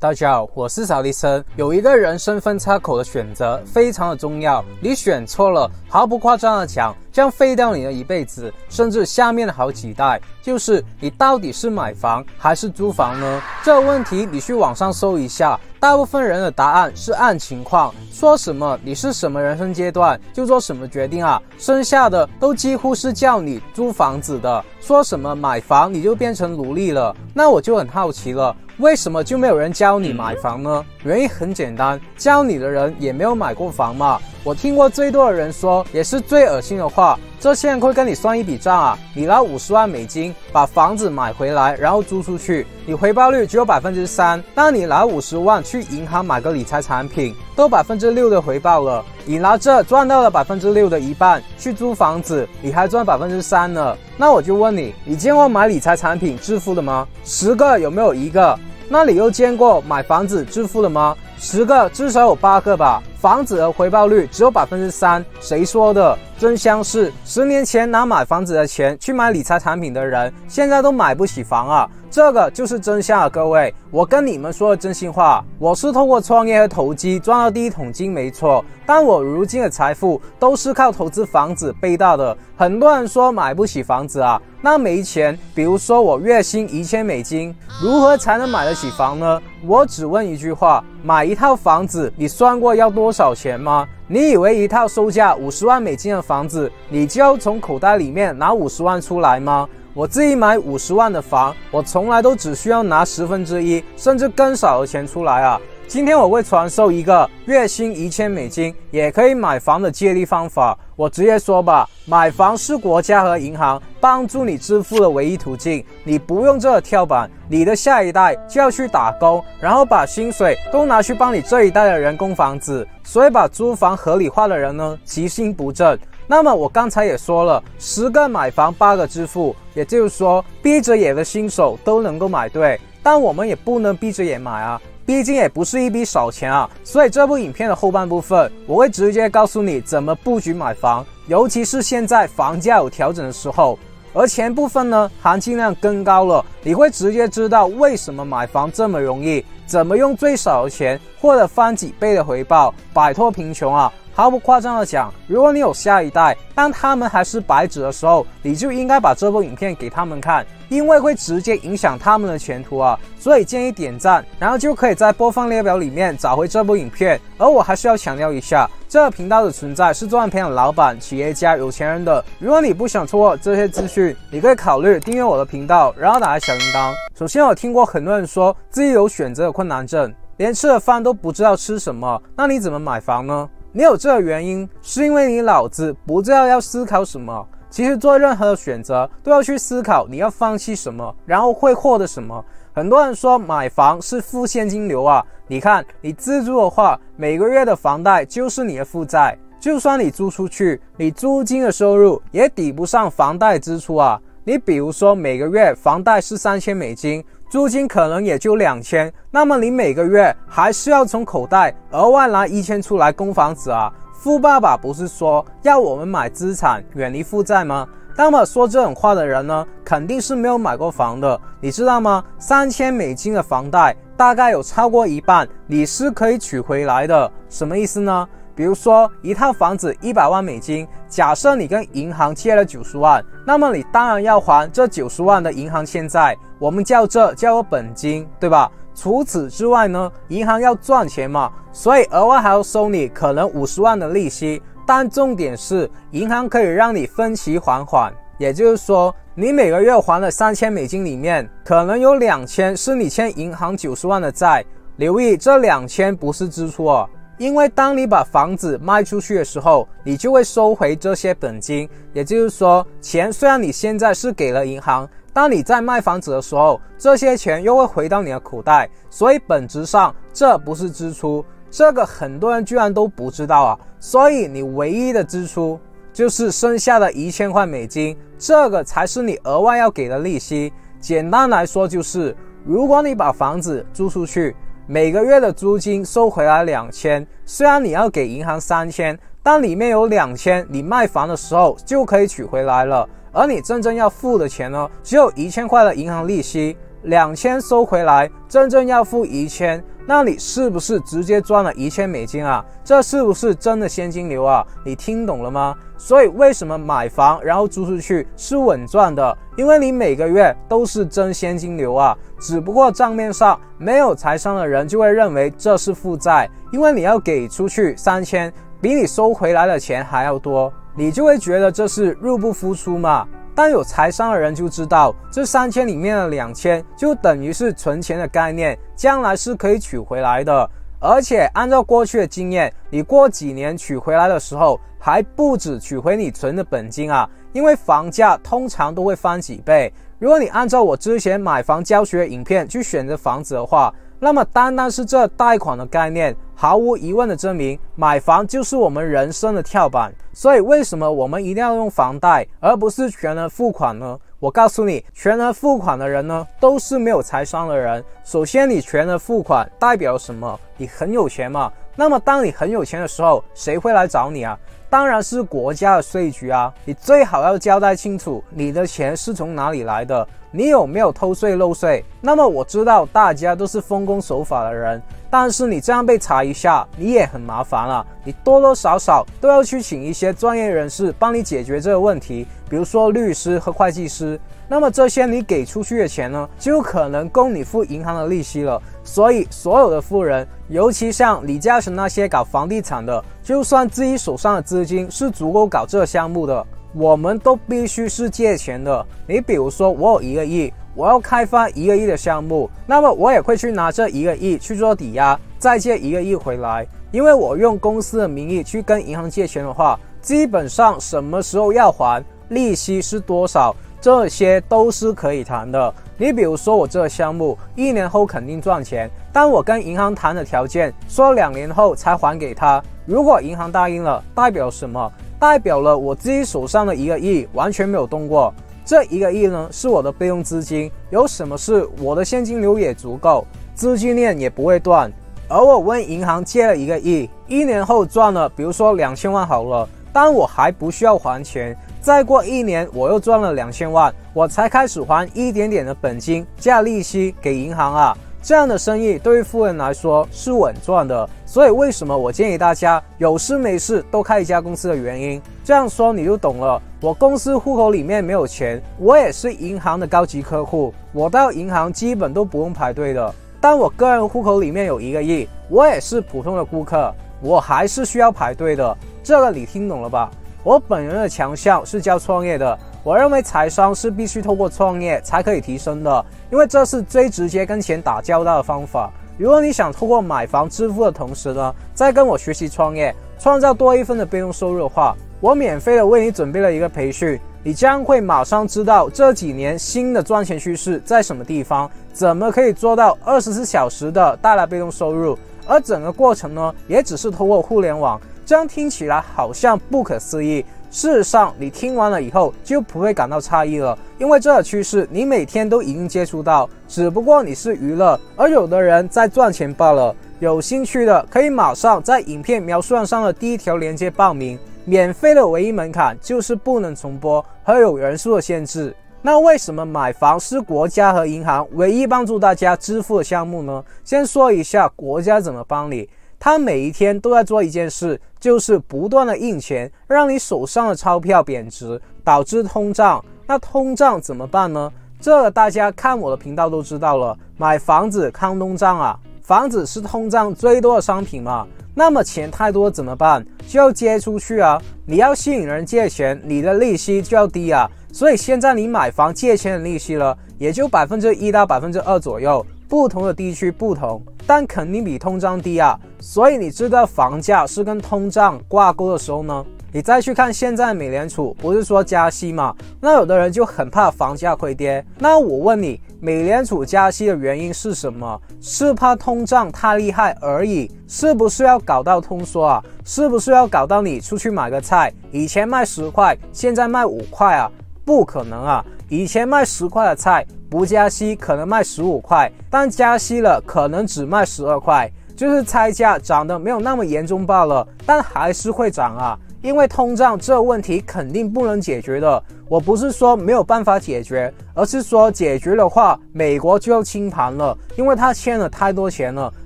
大家好，我是小李生。有一个人生分叉口的选择非常的重要，你选错了，毫不夸张的讲，将废掉你的一辈子，甚至下面的好几代。就是你到底是买房还是租房呢？这个问题你去网上搜一下，大部分人的答案是按情况，说什么你是什么人生阶段就做什么决定啊，剩下的都几乎是叫你租房子的，说什么买房你就变成奴隶了。那我就很好奇了，为什么就没有人教你买房呢？原因很简单，教你的人也没有买过房嘛。我听过最多的人说，也是最恶心的话，这些人会跟你算一笔账啊，你拿50万美金把房子买回来，然后租出去，你回报率只有3%，那你拿50万去银行买个理财产品，都6%的回报了，你拿这赚到了6%的一半去租房子，你还赚3%呢。那我就问你，你见过买理财产品致富的吗？10个有没有1个？那你又见过买房子致富的吗？10个至少有8个吧。房子的回报率只有3%，谁说的？真相是10年前拿买房子的钱去买理财产品的人，现在都买不起房啊！这个就是真相啊，各位，我跟你们说的真心话。我是透过创业和投机赚到第一桶金没错，但我如今的财富都是靠投资房子背大的。很多人说买不起房子啊，那没钱，比如说我月薪1000美金，如何才能买得起房呢？我只问一句话，买一套房子你算过要多少钱吗？你以为一套售价50万美金的房子，你就要从口袋里面拿50万出来吗？我自己买50万的房，我从来都只需要拿1/10，甚至更少的钱出来啊。今天我会传授一个月薪1000美金也可以买房的借力方法。我直接说吧，买房是国家和银行帮助你致富的唯一途径。你不用这个跳板，你的下一代就要去打工，然后把薪水都拿去帮你这一代的人供房子。所以把租房合理化的人呢，其心不正。那么我刚才也说了，10个买房8个致富，也就是说闭着眼的新手都能够买对，但我们也不能闭着眼买啊，毕竟也不是一笔少钱啊。所以这部影片的后半部分，我会直接告诉你怎么布局买房，尤其是现在房价有调整的时候。而前部分呢，含金量更高了，你会直接知道为什么买房这么容易，怎么用最少的钱或者翻几倍的回报摆脱贫穷啊。毫不夸张的讲，如果你有下一代，当他们还是白纸的时候，你就应该把这部影片给他们看，因为会直接影响他们的前途啊。所以建议点赞，然后就可以在播放列表里面找回这部影片。而我还是要强调一下，这个频道的存在是赚培养老板、企业家、有钱人的。如果你不想错过这些资讯，你可以考虑订阅我的频道，然后打开小铃铛。首先，我听过很多人说自己有选择的困难症，连吃了饭都不知道吃什么，那你怎么买房呢？你有这个原因，是因为你脑子不知道要思考什么。其实做任何的选择都要去思考你要放弃什么，然后会获得什么。很多人说买房是负现金流啊，你看你自住的话，每个月的房贷就是你的负债，就算你租出去，你租金的收入也抵不上房贷支出啊。你比如说每个月房贷是3000美金，租金可能也就2000，那么你每个月还是要从口袋额外拿1000出来供房子啊。富爸爸不是说要我们买资产远离负债吗？那么说这种话的人呢，肯定是没有买过房的，你知道吗？3000美金的房贷大概有超过一半你是可以取回来的。什么意思呢？比如说一套房子100万美金，假设你跟银行借了90万，那么你当然要还这90万的银行欠债，我们叫做本金，对吧？除此之外呢，银行要赚钱嘛，所以额外还要收你可能50万的利息。但重点是，银行可以让你分期还款，也就是说，你每个月还了3000美金里面，可能有2000是你欠银行90万的债。留意，这2000不是支出哦，因为当你把房子卖出去的时候，你就会收回这些本金。也就是说，钱虽然你现在是给了银行，当你在卖房子的时候，这些钱又会回到你的口袋，所以本质上这不是支出。这个很多人居然都不知道啊！所以你唯一的支出就是剩下的1000块美金，这个才是你额外要给的利息。简单来说就是，如果你把房子租出去，每个月的租金收回来2000，虽然你要给银行3000，但里面有2000你卖房的时候就可以取回来了。而你真正要付的钱呢，只有1000块的银行利息。2000收回来，真正要付1000，那你是不是直接赚了$1000啊？这是不是真的现金流啊？你听懂了吗？所以为什么买房然后租出去是稳赚的？因为你每个月都是真现金流啊，只不过账面上没有财商的人就会认为这是负债，因为你要给出去3000，比你收回来的钱还要多，你就会觉得这是入不敷出嘛。但有财商的人就知道，这3000里面的2000就等于是存钱的概念，将来是可以取回来的。而且按照过去的经验，你过几年取回来的时候，还不止取回你存的本金啊，因为房价通常都会翻几倍。如果你按照我之前买房教学影片去选择房子的话，那么单单是这贷款的概念，毫无疑问的证明买房就是我们人生的跳板。所以为什么我们一定要用房贷而不是全额付款呢？我告诉你，全额付款的人呢，都是没有财商的人。首先你全额付款代表什么？你很有钱嘛。那么当你很有钱的时候，谁会来找你啊？当然是国家的税局啊。你最好要交代清楚你的钱是从哪里来的，你有没有偷税漏税。那么我知道大家都是奉公守法的人，但是你这样被查一下，你也很麻烦了。你多多少少都要去请一些专业人士帮你解决这个问题，比如说律师和会计师。那么这些你给出去的钱呢，就可能供你付银行的利息了。所以所有的富人，尤其像李嘉诚那些搞房地产的，就算自己手上的资金是足够搞这个项目的，我们都必须是借钱的。你比如说我有1个亿，我要开发1个亿的项目，那么我也会去拿这1个亿去做抵押，再借1个亿回来。因为我用公司的名义去跟银行借钱的话，基本上什么时候要还，利息是多少，这些都是可以谈的。你比如说我这个项目1年后肯定赚钱，但我跟银行谈的条件说2年后才还给他，如果银行答应了，代表什么？代表了我自己手上的1个亿完全没有动过。这1个亿呢，是我的备用资金，有什么事我的现金流也足够，资金链也不会断。而我问银行借了1个亿，1年后赚了比如说2000万好了，但我还不需要还钱，再过1年我又赚了2000万，我才开始还一点点的本金加利息给银行啊。这样的生意对于富人来说是稳赚的。所以为什么我建议大家有事没事都开一家公司的原因。这样说你就懂了。我公司户口里面没有钱，我也是银行的高级客户，我到银行基本都不用排队的。但我个人户口里面有1个亿，我也是普通的顾客，我还是需要排队的。这个你听懂了吧？我本人的强项是教创业的，我认为财商是必须透过创业才可以提升的，因为这是最直接跟钱打交道的方法。如果你想透过买房致富的同时呢，再跟我学习创业，创造多一份的被动收入的话，我免费的为你准备了一个培训，你将会马上知道这几年新的赚钱趋势在什么地方，怎么可以做到24小时的带来被动收入。而整个过程呢，也只是通过互联网。这样听起来好像不可思议，事实上你听完了以后就不会感到诧异了，因为这个趋势你每天都已经接触到，只不过你是娱乐，而有的人在赚钱罢了。有兴趣的可以马上在影片描述栏上的第1条链接报名，免费的唯一门槛就是不能重播和有人数的限制。那为什么买房是国家和银行唯一帮助大家致富的项目呢？先说一下国家怎么帮你。他每一天都在做一件事，就是不断的印钱，让你手上的钞票贬值，导致通胀。那通胀怎么办呢？这个大家看我的频道都知道了，买房子抗通胀啊，房子是通胀最多的商品嘛。那么钱太多怎么办？就要借出去啊，你要吸引人借钱，你的利息就要低啊。所以现在你买房借钱的利息了，也就1%到2%左右，不同的地区不同，但肯定比通胀低啊。所以你知道房价是跟通胀挂钩的时候呢，你再去看现在美联储不是说加息嘛，那有的人就很怕房价会跌。那我问你，美联储加息的原因是什么？是怕通胀太厉害而已，是不是要搞到通缩啊？是不是要搞到你出去买个菜，以前卖10块，现在卖5块啊？不可能啊！以前卖10块的菜，不加息可能卖15块，但加息了可能只卖12块，就是菜价涨得没有那么严重罢了，但还是会涨啊。因为通胀这个问题肯定不能解决的。我不是说没有办法解决，而是说解决的话，美国就要清盘了，因为他欠了太多钱了。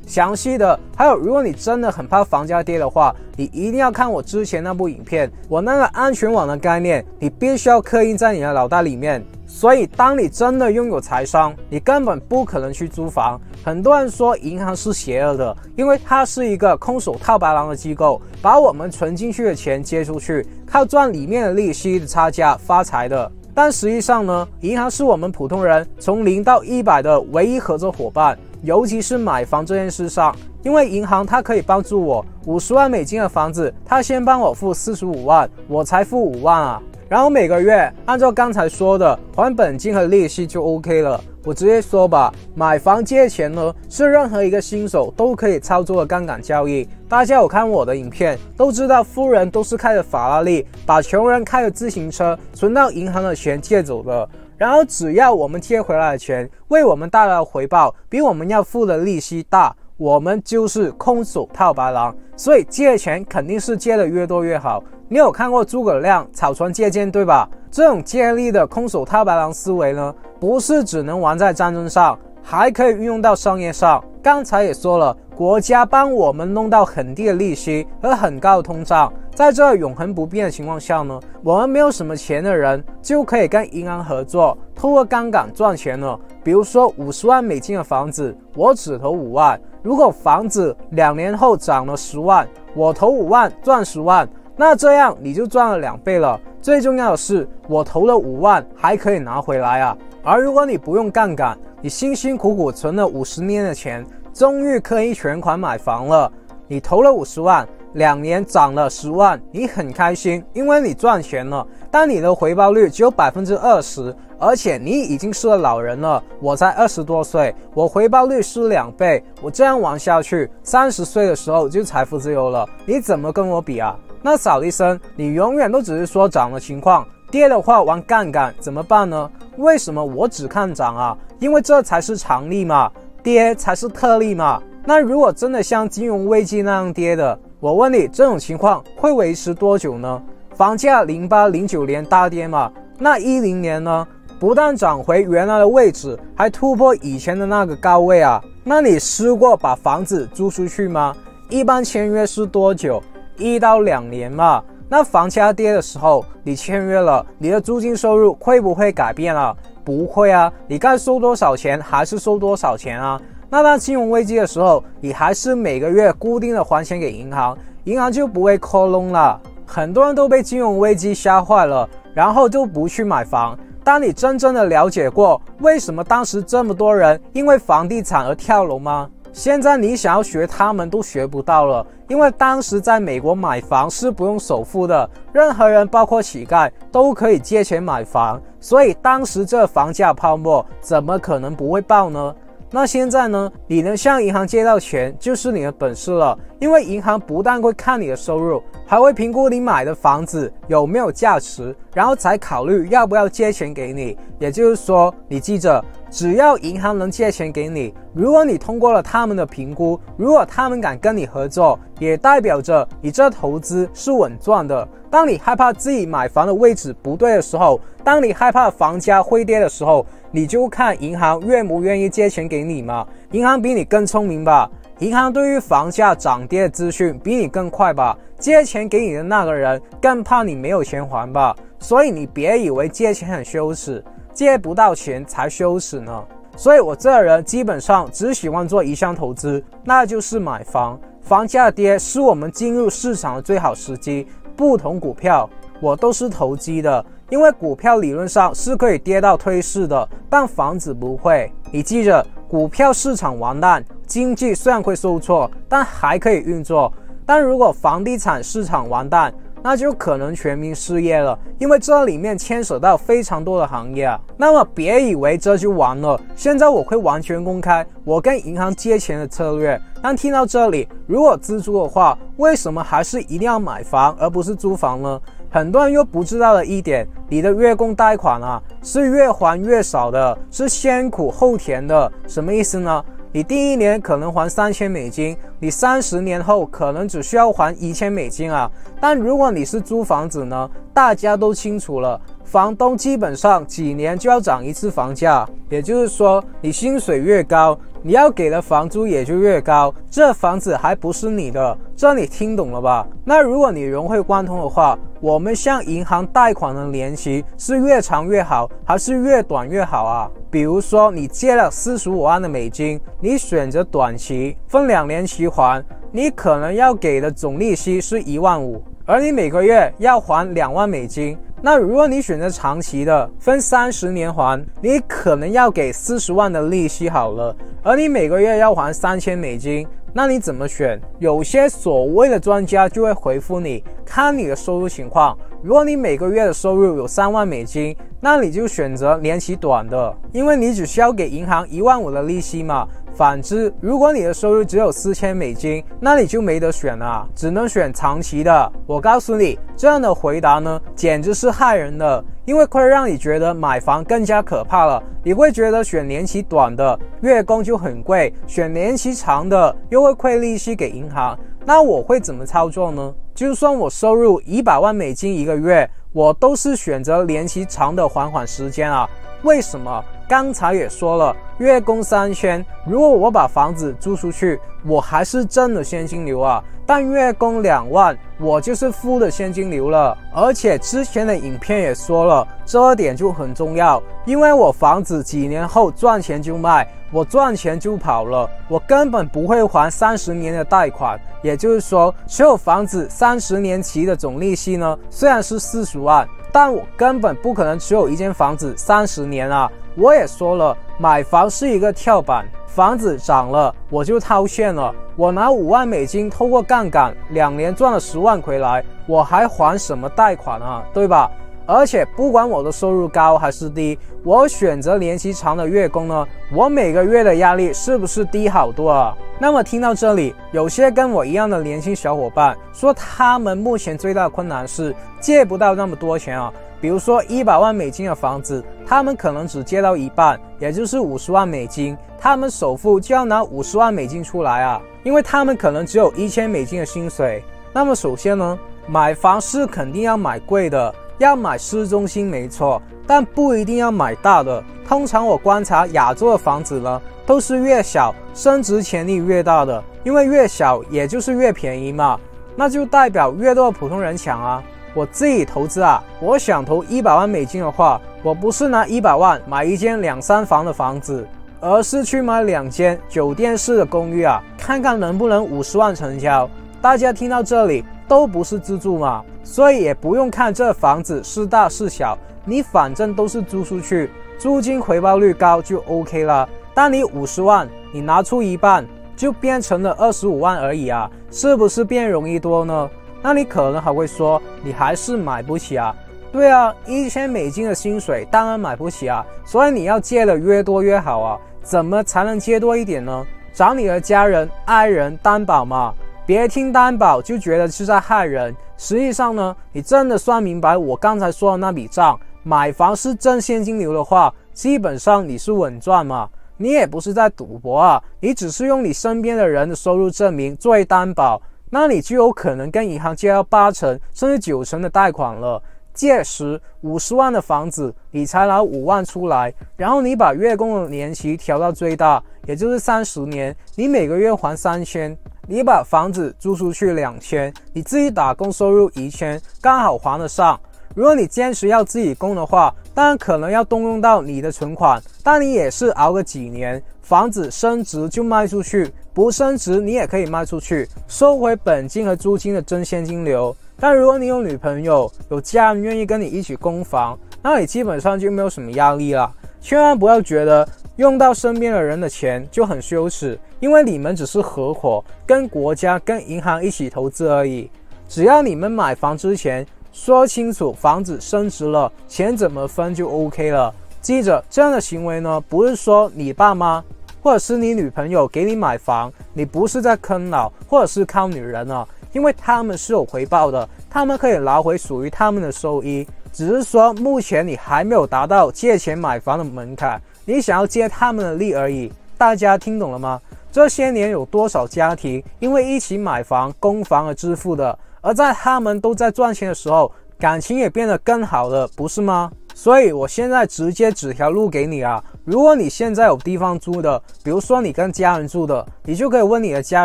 详细的还有，如果你真的很怕房价跌的话，你一定要看我之前那部影片，我那个安全网的概念，你必须要刻印在你的脑袋里面。所以当你真的拥有财商，你根本不可能去租房。很多人说银行是邪恶的，因为它是一个空手套白狼的机构，把我们存进去的钱借出去，靠赚里面的利息的差价发财的。但实际上呢，银行是我们普通人从0到100的唯一合作伙伴，尤其是买房这件事上，因为银行它可以帮助我50万美金的房子，它先帮我付45万，我才付5万啊。然后每个月按照刚才说的还本金和利息就 OK 了。我直接说吧，买房借钱呢是任何一个新手都可以操作的杠杆交易。大家有看我的影片都知道，富人都是开着法拉利，把穷人开着自行车存到银行的钱借走的。然后只要我们借回来的钱为我们带来的回报比我们要付的利息大，我们就是空手套白狼。所以借钱肯定是借的越多越好。你有看过诸葛亮草船借箭对吧？这种借力的空手套白狼思维呢，不是只能玩在战争上，还可以运用到商业上。刚才也说了，国家帮我们弄到很低的利息和很高的通胀，在这永恒不变的情况下呢，我们没有什么钱的人就可以跟银行合作，透过杠杆赚钱了。比如说50万美金的房子，我只投5万，如果房子2年后涨了10万，我投5万赚10万，那这样你就赚了2倍了。最重要的是，我投了5万还可以拿回来啊。而如果你不用杠杆，你辛辛苦苦存了50年的钱，终于可以全款买房了，你投了50万，2年涨了10万，你很开心，因为你赚钱了，但你的回报率只有20%，而且你已经是个老人了，我才20多岁，我回报率是2倍，我这样玩下去，30岁的时候就财富自由了，你怎么跟我比啊？那扫地僧，你永远都只是说涨的情况，跌的话玩杠杆怎么办呢？为什么我只看涨啊？因为这才是常例嘛，跌才是特例嘛。那如果真的像金融危机那样跌的，我问你，这种情况会维持多久呢？房价08、09年大跌嘛，那10年呢？不但涨回原来的位置，还突破以前的那个高位啊。那你试过把房子租出去吗？一般签约是多久？1到2年嘛。那房价跌的时候，你签约了，你的租金收入会不会改变啊？不会啊，你该收多少钱还是收多少钱啊。那当金融危机的时候，你还是每个月固定的还钱给银行，银行就不会扣窿了。很多人都被金融危机吓坏了，然后就不去买房。当你真正的了解过为什么当时这么多人因为房地产而跳楼吗？现在你想要学他们都学不到了，因为当时在美国买房是不用首付的，任何人包括乞丐都可以借钱买房，所以当时这房价泡沫怎么可能不会爆呢？那现在呢？你能向银行借到钱就是你的本事了，因为银行不但会看你的收入，还会评估你买的房子有没有价值，然后才考虑要不要借钱给你。也就是说，你记着，只要银行能借钱给你，如果你通过了他们的评估，如果他们敢跟你合作，也代表着你这投资是稳赚的。当你害怕自己买房的位置不对的时候，当你害怕房价会跌的时候，你就看银行愿不愿意借钱给你嘛。银行比你更聪明吧，银行对于房价涨跌的资讯比你更快吧，借钱给你的那个人更怕你没有钱还吧。所以你别以为借钱很羞耻，借不到钱才羞耻呢。所以我这人基本上只喜欢做一项投资，那就是买房。房价跌是我们进入市场的最好时机，不同股票我都是投机的，因为股票理论上是可以跌到退市的，但房子不会。你记着，股票市场完蛋，经济虽然会受挫，但还可以运作。但如果房地产市场完蛋，那就可能全民失业了，因为这里面牵扯到非常多的行业啊。那么别以为这就完了，现在我会完全公开我跟银行借钱的策略。但听到这里，如果自住的话，为什么还是一定要买房而不是租房呢？很多人又不知道的一点，你的月供贷款啊，是越还越少的，是先苦后甜的。什么意思呢？你第一年可能还$3000，你30年后可能只需要还$1000啊。但如果你是租房子呢，大家都清楚了，房东基本上几年就要涨一次房价，也就是说你薪水越高，你要给的房租也就越高，这房子还不是你的，这你听懂了吧？那如果你融会贯通的话，我们向银行贷款的年期是越长越好，还是越短越好啊？比如说你借了45万的美金，你选择短期，分2年期还，你可能要给的总利息是15000，而你每个月要还2万美金。那如果你选择长期的，分30年还，你可能要给40万的利息好了，而你每个月要还$3000美金。那你怎么选？有些所谓的专家就会回复你，看你的收入情况。如果你每个月的收入有3万美金，那你就选择年期短的，因为你只需要给银行15000的利息嘛。反之，如果你的收入只有4000美金，那你就没得选啊，只能选长期的。我告诉你，这样的回答呢，简直是害人的，因为会让你觉得买房更加可怕了。你会觉得选年期短的月供就很贵，选年期长的又会亏利息给银行。那我会怎么操作呢？就算我收入100万美金一个月，我都是选择年期长的还款时间啊。为什么？刚才也说了，月供3000，如果我把房子租出去，我还是挣的现金流啊。但月供2万，我就是负的现金流了。而且之前的影片也说了，这点就很重要，因为我房子几年后赚钱就卖，我赚钱就跑了，我根本不会还30年的贷款。也就是说，持有房子30年期的总利息呢，虽然是40万，但我根本不可能持有一间房子30年啊。我也说了，买房是一个跳板，房子涨了我就套现了，我拿5万美金透过杠杆2年赚了10万回来，我还还什么贷款啊，对吧？而且不管我的收入高还是低，我选择年期长的月供呢，我每个月的压力是不是低好多啊？那么听到这里，有些跟我一样的年轻小伙伴说，他们目前最大的困难是借不到那么多钱啊。比如说100万美金的房子，他们可能只借到一半，也就是50万美金，他们首付就要拿50万美金出来啊，因为他们可能只有1000美金的薪水。那么首先呢，买房是肯定要买贵的，要买市中心没错，但不一定要买大的。通常我观察亚洲的房子呢，都是越小升值潜力越大的，因为越小也就是越便宜嘛，那就代表越多的普通人抢啊。我自己投资啊，我想投100万美金的话，我不是拿100万买一间2、3房的房子，而是去买2间酒店式的公寓啊，看看能不能50万成交。大家听到这里都不是自住嘛，所以也不用看这房子是大是小，你反正都是租出去，租金回报率高就 OK 了。但你50万，你拿出一半，就变成了25万而已啊，是不是变容易多呢？那你可能还会说，你还是买不起啊。对啊，1000美金的薪水当然买不起啊，所以你要借的越多越好啊。怎么才能借多一点呢？找你的家人、爱人担保嘛，别听担保就觉得是在害人。实际上呢，你真的算明白我刚才说的那笔账，买房是挣现金流的话，基本上你是稳赚嘛。你也不是在赌博啊，你只是用你身边的人的收入证明作为担保，那你就有可能跟银行借到80%甚至90%的贷款了。届时50万的房子你才拿5万出来，然后你把月供的年期调到最大，也就是30年，你每个月还3000，你把房子租出去2000，你自己打工收入1000，刚好还得上。如果你坚持要自己供的话，当然可能要动用到你的存款，但你也是熬个几年，房子升值就卖出去，不升值你也可以卖出去，收回本金和租金的真现金流。但如果你有女朋友，有家人愿意跟你一起供房，那你基本上就没有什么压力了。千万不要觉得用到身边的人的钱就很羞耻，因为你们只是合伙，跟国家、跟银行一起投资而已。只要你们买房之前说清楚房子升值了，钱怎么分就 OK 了。记着，这样的行为呢，不是说你爸妈或者是你女朋友给你买房，你不是在坑老或者是靠女人啊，因为他们是有回报的，他们可以拿回属于他们的收益，只是说目前你还没有达到借钱买房的门槛，你想要借他们的利而已。大家听懂了吗？这些年有多少家庭因为一起买房、供房而致富的，而在他们都在赚钱的时候，感情也变得更好了，不是吗？所以我现在直接指条路给你啊！如果你现在有地方租的，比如说你跟家人住的，你就可以问你的家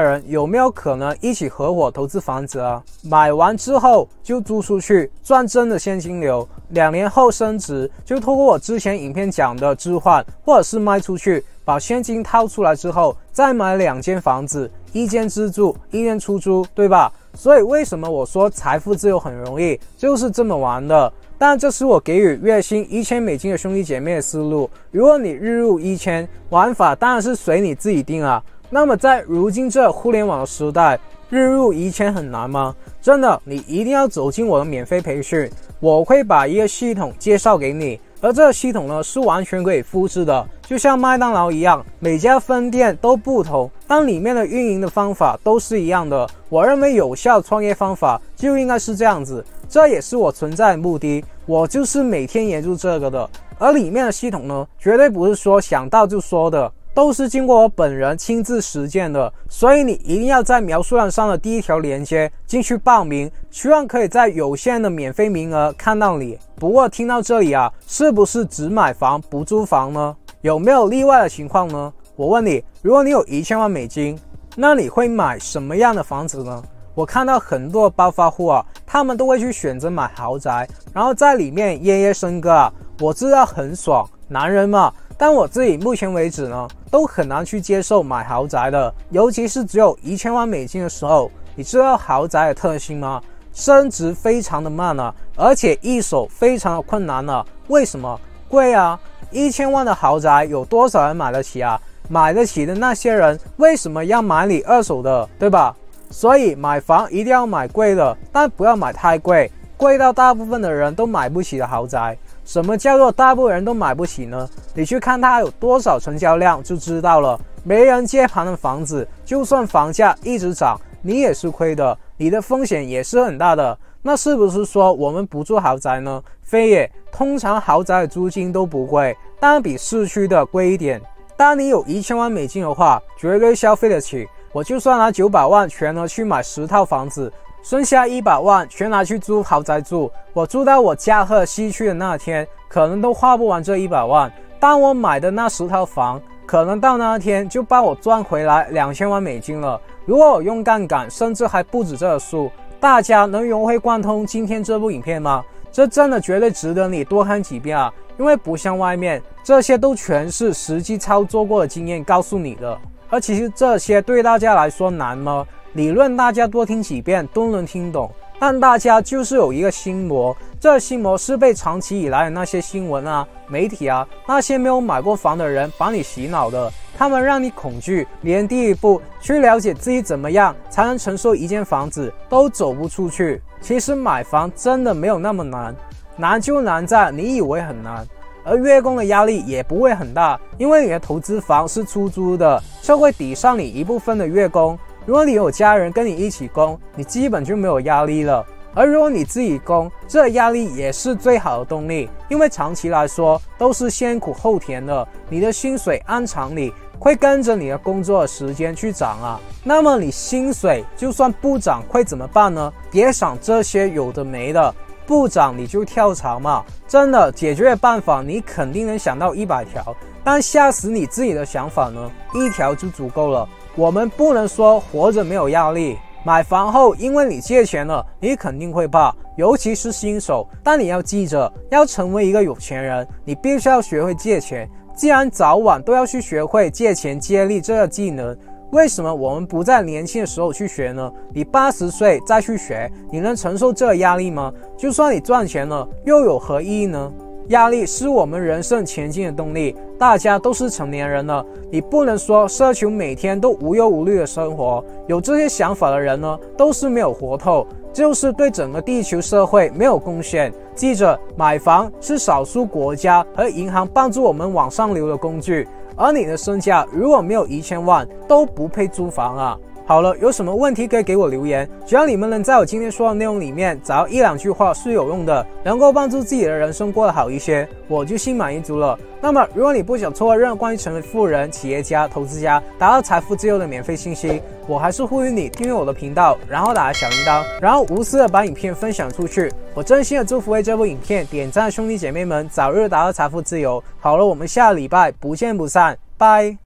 人有没有可能一起合伙投资房子啊。买完之后就租出去，赚真的现金流，2年后升值，就透过我之前影片讲的置换，或者是卖出去，把现金掏出来之后，再买2间房子，1间自住，1间出租，对吧？所以为什么我说财富自由很容易，就是这么玩的。但这是我给予月薪$1000的兄弟姐妹的思路。如果你日入1000，玩法当然是随你自己定啊。那么在如今这互联网的时代，日入1000很难吗？真的，你一定要走进我的免费培训，我会把一个系统介绍给你，而这个系统呢是完全可以复制的，就像麦当劳一样，每家分店都不同，但里面的运营的方法都是一样的。我认为有效创业方法就应该是这样子，这也是我存在的目的，我就是每天研究这个的。而里面的系统呢，绝对不是说想到就说的，都是经过我本人亲自实践的，所以你一定要在描述栏上的第1条连接进去报名，希望可以在有限的免费名额看到你。不过听到这里啊，是不是只买房不租房呢？有没有例外的情况呢？我问你，如果你有1000万美金，那你会买什么样的房子呢？我看到很多暴发户啊，他们都会去选择买豪宅，然后在里面夜夜笙歌啊。我知道很爽，男人嘛，但我自己目前为止呢，都很难去接受买豪宅的，尤其是只有1000万美金的时候。你知道豪宅的特性吗？升值非常的慢啊，而且一手非常的困难啊。为什么？贵啊！1000万的豪宅有多少人买得起啊？买得起的那些人为什么要买你二手的，对吧？所以买房一定要买贵的，但不要买太贵，贵到大部分的人都买不起的豪宅。什么叫做大部分人都买不起呢？你去看它有多少成交量就知道了。没人接盘的房子，就算房价一直涨，你也是亏的，你的风险也是很大的。那是不是说我们不住豪宅呢？非也，通常豪宅的租金都不贵，但比市区的贵一点。当你有1000万美金的话，绝对消费得起。我就算拿900万全额去买10套房子，剩下100万全拿去租豪宅住，我住到我驾鹤西去的那天，可能都花不完这100万。但我买的那10套房，可能到那天就帮我赚回来2000万美金了。如果我用杠杆，甚至还不止这个数。大家能融会贯通今天这部影片吗？这真的绝对值得你多看几遍啊！因为不像外面，这些都全是实际操作过的经验告诉你的。而其实这些对大家来说难吗？理论大家多听几遍都能听懂，但大家就是有一个心魔，这心魔是被长期以来的那些新闻啊、媒体啊、那些没有买过房的人把你洗脑的。他们让你恐惧，连第一步去了解自己怎么样才能承受一间房子都走不出去。其实买房真的没有那么难，难就难在你以为很难。而月供的压力也不会很大，因为你的投资房是出租的，就会抵上你一部分的月供。如果你有家人跟你一起供，你基本就没有压力了。而如果你自己供，这压力也是最好的动力，因为长期来说都是先苦后甜的，你的薪水按常理会跟着你的工作的时间去涨啊。那么你薪水就算不涨会怎么办呢？别想这些有的没的，不涨你就跳槽嘛。真的解决的办法你肯定能想到100条，但吓死你自己的想法呢，1条就足够了。我们不能说活着没有压力。买房后因为你借钱了，你肯定会怕，尤其是新手。但你要记着，要成为一个有钱人，你必须要学会借钱。既然早晚都要去学会借钱借力这个技能，为什么我们不在年轻的时候去学呢？你80岁再去学，你能承受这个压力吗？就算你赚钱了，又有何意义呢？压力是我们人生前进的动力，大家都是成年人了，你不能说奢求每天都无忧无虑的生活。有这些想法的人呢，都是没有活透，就是对整个地球社会没有贡献。记着，买房是少数国家和银行帮助我们往上流的工具，而你的身价如果没有1000万，都不配租房啊。好了，有什么问题可以给我留言，只要你们能在我今天说的内容里面找到1-2句话是有用的，能够帮助自己的人生过得好一些，我就心满意足了。那么如果你不想错过任何关于成为富人、企业家、投资家、达到财富自由的免费信息，我还是呼吁你订阅我的频道，然后打开小铃铛，然后无私的把影片分享出去。我真心的祝福为这部影片点赞的兄弟姐妹们早日达到财富自由。好了，我们下礼拜不见不散，拜。